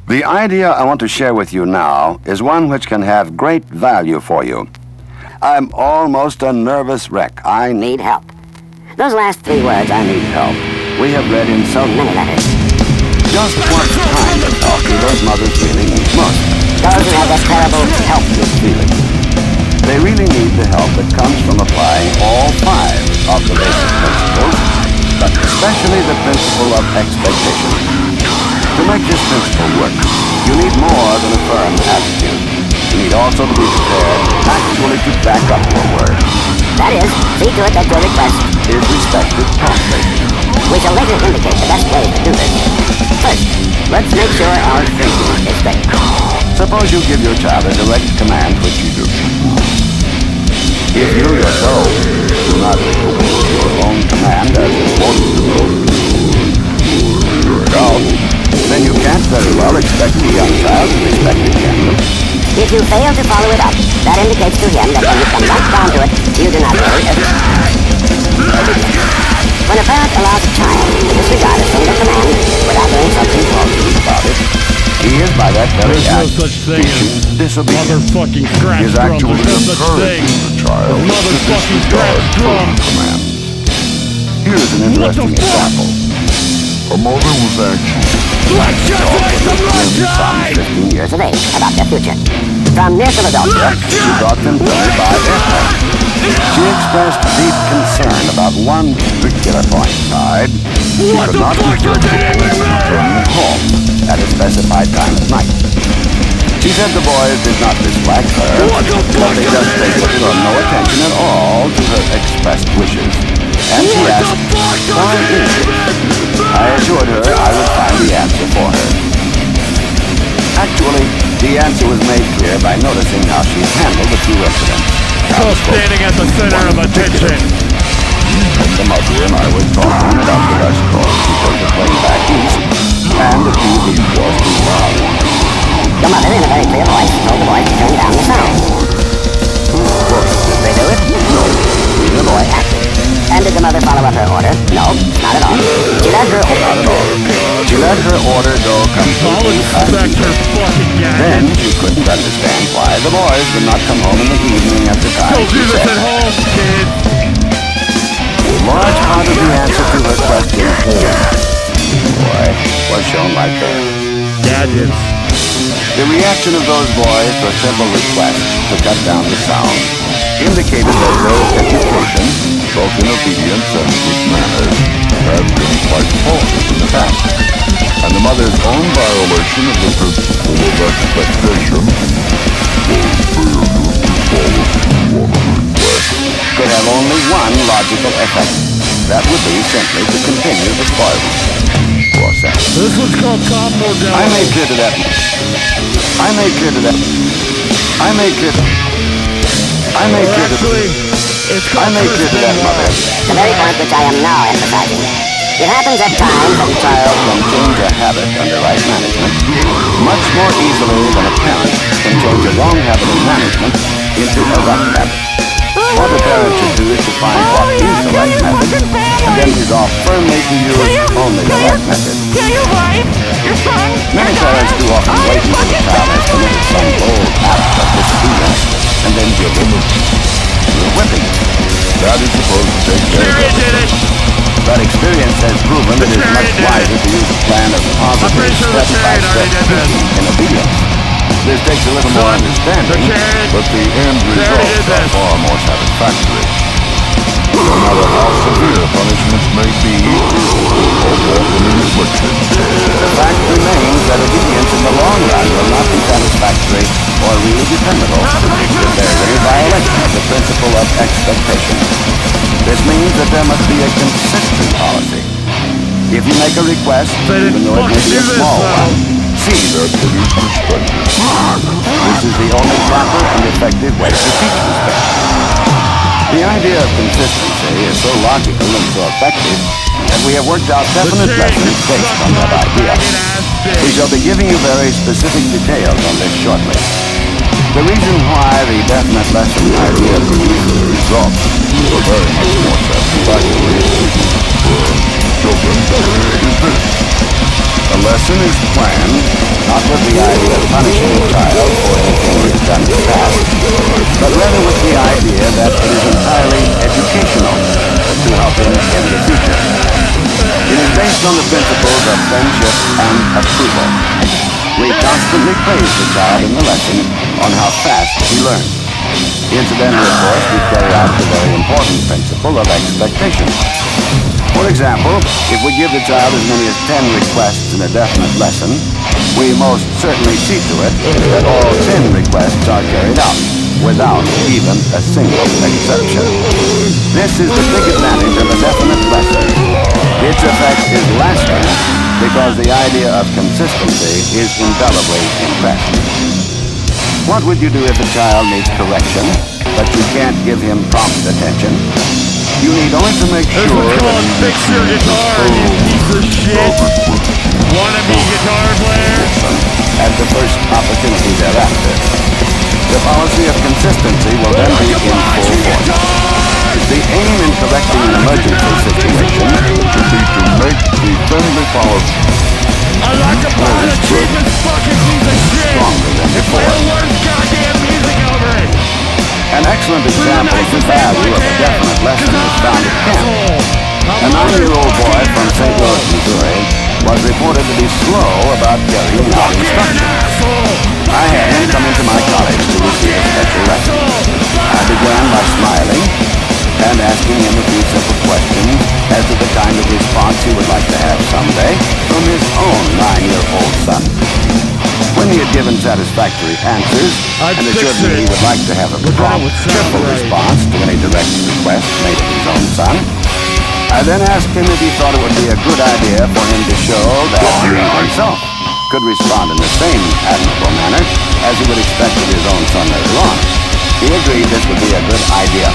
The idea I want to share with you now is one which can have great value for you. I'm almost a nervous wreck. I need help. Those last 3 words, I need help, we have read in so many letters. Just what kind of help do those mothers really need most? Those who have that terrible helpless feeling. They really need the help that comes from applying all 5 of the basic principles, but especially the principle of expectation. To make this principle work, you need more than a firm attitude. You need also to be prepared actually to back up your word. That is, see to it that your request is respected promptly. We shall later indicate the best way to do this. First, let's make sure our thinking is straight. Suppose you give your child a direct command which you do. If you yourself do not obey your own command as important to yourself, then you can't very well expect the young child to respect it again. If you fail to follow it up, that indicates to him that when you come right down to it, you do not really When a parent allows a child to disregard a single command without doing something about it, he is by that very There's act no such thing as disobedience. Motherfucking scratch Is drum. actually There's no such thing as motherfucking scratch drum. Command. Here's an interesting example. A mother was anxious. some 15 years of age about their future. From near Philadelphia, she brought them to me by airplane. She expressed deep concern about one particular point. She could not be sure returning home at a specified time at night. She said the boys did not dislike her, but they just paid little or no attention at all to her expressed wishes. And she asked, why is it? I assured her I would find the answer for her. Actually, the answer was made clear by noticing how she handled a few incidents. Still standing at the center of attention. The mother and I were talking about the bus call to take the plane back east, and the TV was too loud. The mother, in a very clear voice, told the boy to turn down the sound. Did they do it? No. The boy acted. And did the mother follow up her order? No, not at all. She let her order. Not at all. She let her order go completely fucking Then she couldn't understand why the boys would not come home in the evening at the time. Don't do this at home, kids. Large part of the answer to her question, boy, was shown right there. Gadgets. The reaction of those boys to a simple request to cut down the sound indicated that their education, both in obedience and good manners, had been quite poor in the past. And the mother's own violation of the principle of expectation could have only one logical effect. That would be simply to continue the spoiling process. This one's called combo down. I made clear to that mother the very point which I am now emphasizing. It happens at times that a child can change a habit under right management much more easily than a parent can change a wrong habit of management into a right habit. What the parent should do is to find what is the right method and then resolve firmly to use only the right method. Many parents do often wait until the child has committed some bold act of disobedience and then give him a whipping. That is supposed to take care of it. But experience has proven it is much wiser to use a plan of positive step-by-step in obedience. This takes a little more understanding, but the end results are far more satisfactory. No matter how severe punishments may be, or often inflicted, the fact remains that obedience in the long run will not be satisfactory or really dependable if there is any violation of the principle of expectation. This means that there must be a consistent policy. If you make a request, even though it may be a small one, see that it is respected. This is the only proper and effective way to teach respect. The idea of consistency is so logical and so effective that we have worked out definite lessons based on that idea. We shall be giving you very specific details on this shortly. The reason why the definite lesson idea produces results are very much more satisfactory for children is this. A lesson is planned not with the idea of punishing a child for anything he has done in the past, but rather with the idea that it is entirely educational to help him in the future. It is based on the principles of friendship and approval. We constantly praise the child in the lesson on how fast he learns. Incidentally, of course, we carry out the very important principle of expectation. For example, if we give the child as many as 10 requests in a definite lesson, we most certainly see to it that all 10 requests are carried out, without even a single exception. This is the big advantage of a definite lesson. Its effect is lasting because the idea of consistency is indelibly impressed. What would you do if a child needs correction, but you can't give him prompt attention? You need only to make sure that he fix your guitar, you piece of shit! Wannabe guitar player? at the first opportunity thereafter. The policy of consistency will then be in full force. The aim in correcting an emergency situation would be to make the friendly policy I like to buy the cheapest fucking piece of shit! stronger than Play before. the worst goddamn music over it! An excellent example of the value of a definite lesson is found at camp. A 9-year-old boy from St. Louis, Missouri, was reported to be slow about carrying out instructions. I had him come into my college to receive a special lesson. I began by smiling and asking him a few simple questions as to the kind of response he would like to have someday from his own 9-year-old son. When he had given satisfactory answers and assured me he would like to have a prompt, cheerful response to any direct request made of his own son, I then asked him if he thought it would be a good idea for him to show that he himself could respond in the same admirable manner as he would expect of his own son later on. He agreed this would be a good idea.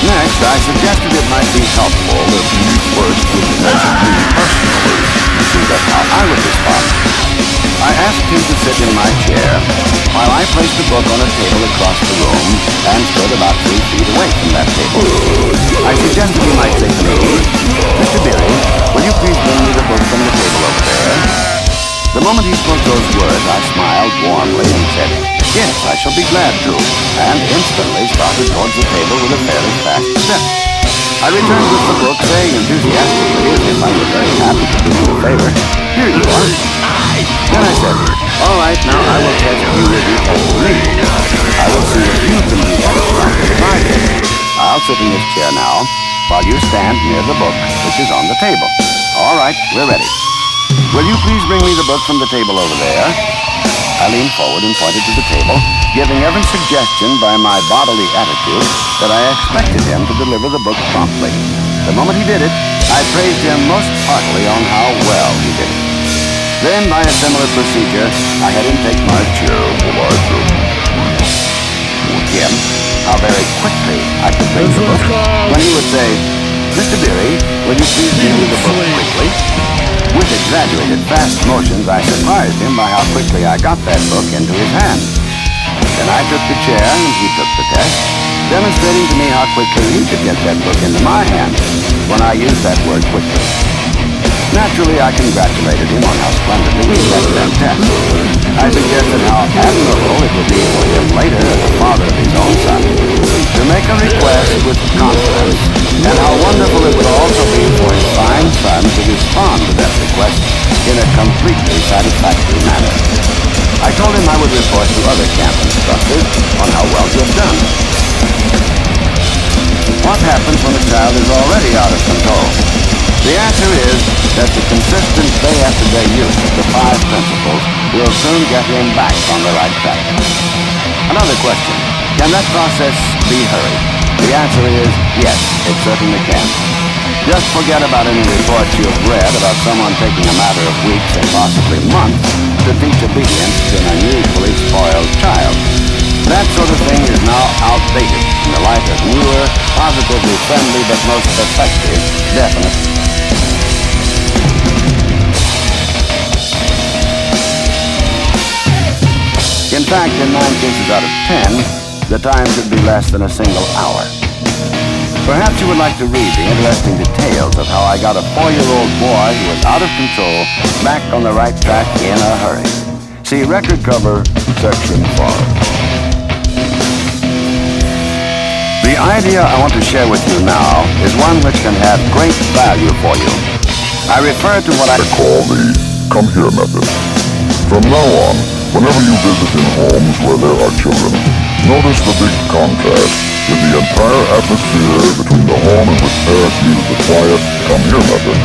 Next, I suggested it might be helpful if he first would measure me personally to see that's how I would respond. I asked him to sit in my chair while I placed the book on a table across the room and stood about 3 feet away from that table. I suggested he might say to me, "Mr. Beery, will you please bring me the book from the table over there?" The moment he spoke those words, I smiled warmly and said, "Yes, I shall be glad to," and instantly started towards the table with a fairly fast step. I returned with the book, saying enthusiastically, as if I were very happy to do him a favor, "Here you are." Then I said, "All right, now I will test you with you test me. I will see if you can be as strong as I did. I'll sit in this chair now, while you stand near the book, which is on the table. All right, we're ready. Will you please bring me the book from the table over there?" I leaned forward and pointed to the table, giving every suggestion by my bodily attitude that I expected him to deliver the book promptly. The moment he did it, I praised him most heartily on how well he did it. Then, by a similar procedure, I had him take my chair while I showed him how very quickly I could bring the book. When he would say, "Mr. Beery, will you please give me the book quickly?" With exaggerated fast motions, I surprised him by how quickly I got that book into his hand. Then I took the chair and he took the test, demonstrating to me how quickly he could get that book into my hand when I used that word quickly. Naturally, I congratulated him on how splendidly he passed that test. I suggested how admirable it would be for him later, as a father of his own son, to make a request with confidence, and how wonderful it would also be for his fine son to respond to that request in a completely satisfactory manner. I told him I would report to other camp instructors on how well he had done. What happens when a child is already out of control? The answer is that the consistent day-after-day use of the 5 principles will soon get him back on the right track. Another question, can that process be hurried? The answer is yes, it certainly can. Just forget about any reports you've read about someone taking a matter of weeks and possibly months to teach obedience to an unusually spoiled child. That sort of thing is now outdated in the light of newer, positively friendly but most effective definite. In fact, in 9 cases out of 10, the time should be less than a single hour. Perhaps you would like to read the interesting details of how I got a 4-year-old boy who was out of control back on the right track in a hurry. See record cover, section 5. The idea I want to share with you now is one which can have great value for you. I refer to what I call the come here method. From now on, whenever you visit in homes where there are children, notice the big contrast in the entire atmosphere between the home in which parents use the quiet come here method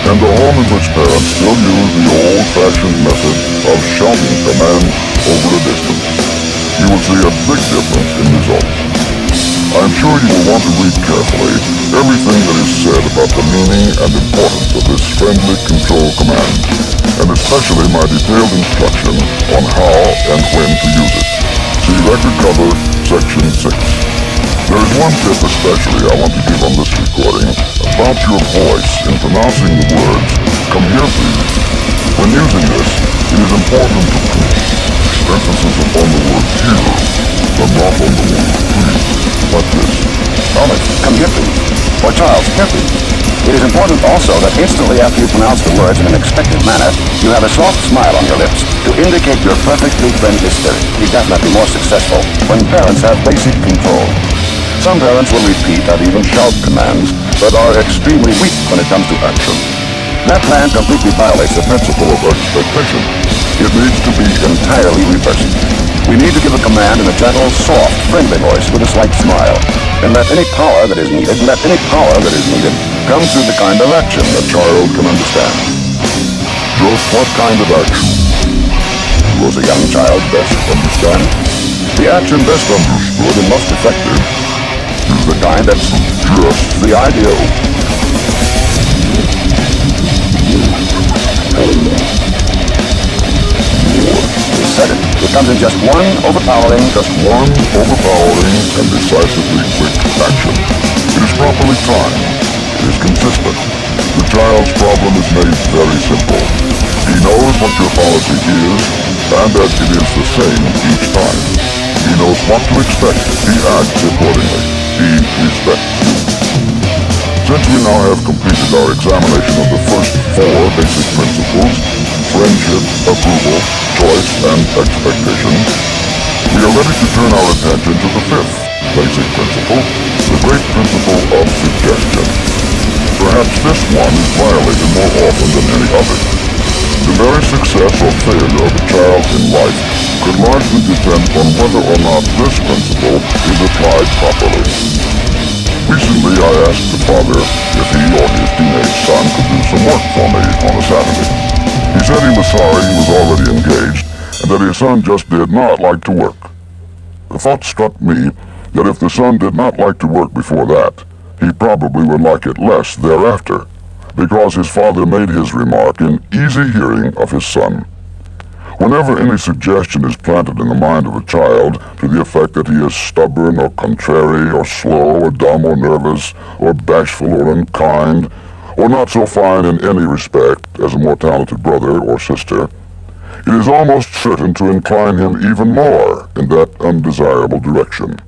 and the home in which parents still use the old-fashioned method of shouting commands over a distance. You will see a big difference in results. I'm sure you will want to read carefully everything that is said about the meaning and importance of this friendly control command, and especially my detailed instruction on how and when to use it. See record cover, section 6. There is one tip especially I want to give on this recording about your voice in pronouncing the words, come here please. When using this, it is important to put emphasis upon the word here, but not on the word please, like this. Thomas, come here please. Or Charles, here please. It is important also that instantly after you pronounce the words in an expected manner, you have a soft smile on your lips to indicate your perfectly friendly spirit. Be definitely more successful when parents have basic control. Some parents will repeat and even shout commands, but are extremely weak when it comes to action. That plan completely violates the principle of expectation. It needs to be entirely reversed. We need to give a command in a gentle, soft, friendly voice with a slight smile, and let any power that is needed come through the kind of action a child can understand. Just what kind of action? Will the young child best understand? The action best understood and most effective is the kind that's just the ideal. Said it. It comes in just one overpowering and decisively quick action. It is properly timed. It is consistent. The child's problem is made very simple. He knows what your policy is, and that it is the same each time. He knows what to expect. He acts accordingly. He respects you. Since we now have completed our examination of the first 4 basic principles, friendship, approval, choice, and expectation, we are ready to turn our attention to the 5th basic principle, the great principle of suggestion. Perhaps this one is violated more often than any other. The very success or failure of a child in life could largely depend on whether or not this principle is applied properly. Recently, I asked the father if he or his teenage son could do some work for me on a Saturday. He said he was sorry he was already engaged and that his son just did not like to work. The thought struck me that if the son did not like to work before that, he probably would like it less thereafter, because his father made his remark in easy hearing of his son. Whenever any suggestion is planted in the mind of a child to the effect that he is stubborn or contrary or slow or dumb or nervous or bashful or unkind or not so fine in any respect as a more talented brother or sister, it is almost certain to incline him even more in that undesirable direction.